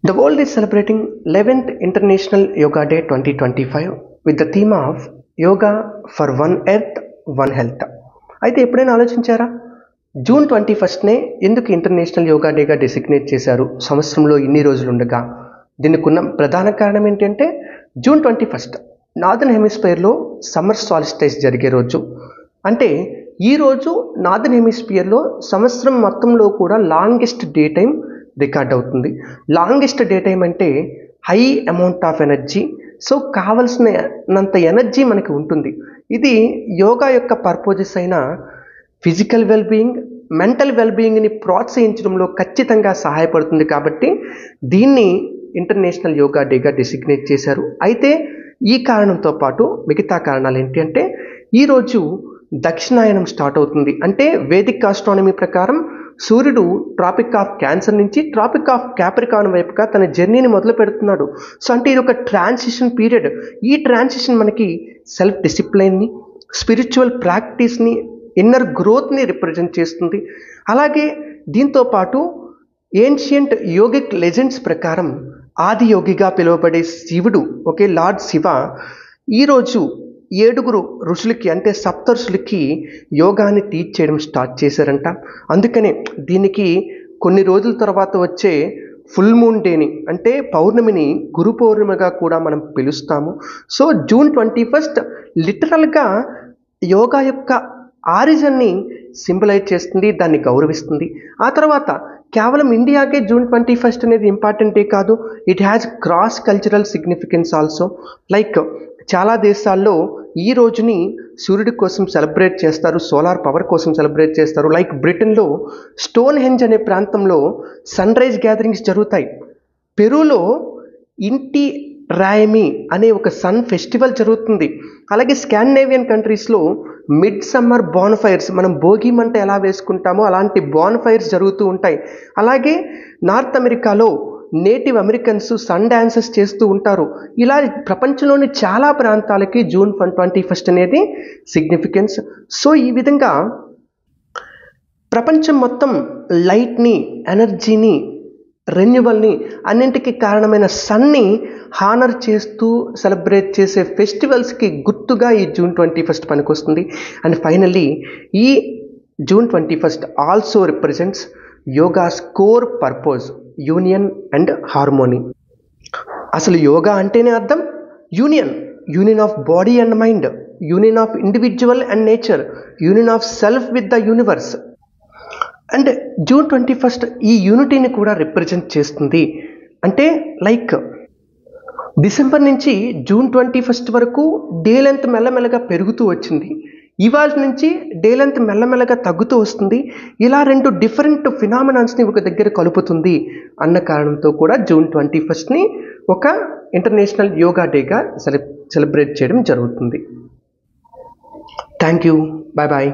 The world is celebrating 11th International Yoga Day 2025 with the theme of Yoga for One Earth, One Health. అయితే ఎప్పుడైనా ఆలోచించారా? June 21నే ఎందుకు international yoga డేగా designate చేశారు సంవత్సరంలో ఇన్ని రోజులు ఉండగా? దీనికి ఉన్న ప్రధాన కారణం ఏంటంటే జూన్ 21 నార్దర్న్ హెమిస్ఫియర్లో సమ్మర్ సాలిస్టిస్ జరిగే రోజు. అంటే ఈ రోజు నార్దర్న్ హెమిస్ఫియర్లో సంవత్సరం మొత్తంలో కూడా లాంగెస్ట్ డే టైం రికార్డ్ అవుతుంది. లాంగెస్ట్ డే టైం అంటే high amount of energy, so కావలసినంత ఎనర్జీ మనకి ఉంటుంది. ఇది యోగా యొక్క పర్పజెస్ అయిన ఫిజికల్ వెల్బీయింగ్, మెంటల్ వెల్బీయింగ్ని ప్రోత్సహించడంలో ఖచ్చితంగా సహాయపడుతుంది. కాబట్టి దీన్ని ఇంటర్నేషనల్ యోగా డేగా డెసిగ్నేట్ చేశారు. అయితే ఈ కారణంతో పాటు మిగతా కారణాలు ఏంటి అంటే ఈరోజు దక్షిణాయనం స్టార్ట్ అవుతుంది. అంటే వేదిక్ ఆస్ట్రానమీ ప్రకారం సూర్యుడు ట్రాపిక్ ఆఫ్ క్యాన్సర్ నుంచి ట్రాపిక్ ఆఫ్ క్యాప్రికాన్ వైపుగా తన జర్నీని మొదలు పెడుతున్నాడు. సో అంటే ఇది ఒక ట్రాన్సిషన్ పీరియడ్. ఈ ట్రాన్సిషన్ మనకి సెల్ఫ్ డిసిప్లైన్ని, స్పిరిచువల్ ప్రాక్టీస్ని, ఇన్నర్ గ్రోత్ని రిప్రజెంట్ చేస్తుంది. అలాగే దీంతో పాటు ఏన్షియంట్ యోగిక్ లెజెండ్స్ ప్రకారం ఆది యోగిగా పిలువబడే శివుడు, లార్డ్ శివ ఈరోజు 7 ఋషులకి అంటే సప్తఋషులకి యోగాని టీచ్ చేయడం స్టార్ట్ చేశారంట. అందుకనే దీనికి కొన్ని రోజుల తర్వాత వచ్చే ఫుల్ మూన్ డేని అంటే పౌర్ణమిని గురు పౌర్ణమిగా కూడా మనం పిలుస్తాము. సో జూన్ 21 లిటరల్గా యోగా యొక్క ఆరిజిన్ని సింబలైజ్ చేస్తుంది, దాన్ని గౌరవిస్తుంది. ఆ తర్వాత కేవలం ఇండియాకే జూన్ 21 అనేది ఇంపార్టెంటే కాదు, it has cross cultural significance also. Like చాలా దేశాల్లో ఈ రోజుని సూర్యుడి కోసం సెలబ్రేట్ చేస్తారు, సోలార్ పవర్ కోసం సెలబ్రేట్ చేస్తారు. లైక్ బ్రిటన్లో స్టోన్ హెంజ్ అనే ప్రాంతంలో సన్ రైజ్ గ్యాదరింగ్స్ జరుగుతాయి. పెరూలో ఇంటి రాయమి అనే ఒక సన్ ఫెస్టివల్ జరుగుతుంది. అలాగే స్కాండినేవియన్ కంట్రీస్లో మిడ్ సమ్మర్ బాన్ ఫైర్స్, మనం భోగి మంట ఎలా వేసుకుంటామో అలాంటి బాన్ ఫైర్స్ జరుగుతూ ఉంటాయి. అలాగే నార్త్ అమెరికాలో నేటివ్ అమెరికన్స్ సన్ డాన్సెస్ చేస్తూ ఉంటారు. ఇలా ప్రపంచంలోని చాలా ప్రాంతాలకి జూన్ 21 అనేది సిగ్నిఫికెన్స్. సో ఈ విధంగా ప్రపంచం మొత్తం లైట్ని, ఎనర్జీని, రెన్యువల్ని, అన్నింటికి కారణమైన సన్ని హానర్ చేస్తూ సెలబ్రేట్ చేసే ఫెస్టివల్స్కి గుర్తుగా ఈ జూన్ 21 పనికొస్తుంది. అండ్ ఫైనల్లీ ఈ June 21 also represents yogas core purpose, union and harmony. అసలు యోగా అంటేనే అర్థం union, union of body and mind, union of individual and nature, union of self with the universe. And June 21 ఈ యూనిటీని కూడా రిప్రజెంట్ చేస్తుంది. అంటే like December నుంచి June 21 వరకు day length మెల్లమెల్లగా పెరుగుతూ వచ్చింది. ఇవాళ నుంచి డే లెంత్ మెల్లమెల్లగా తగ్గుతూ వస్తుంది. ఇలా 2 డిఫరెంట్ ఫినామినాన్స్ని ఒక దగ్గర కలుపుతుంది అన్న కారణంతో కూడా జూన్ 21ని ఒక ఇంటర్నేషనల్ యోగా డేగా సెలబ్రేట్ చేయడం జరుగుతుంది. Thank you. Bye bye.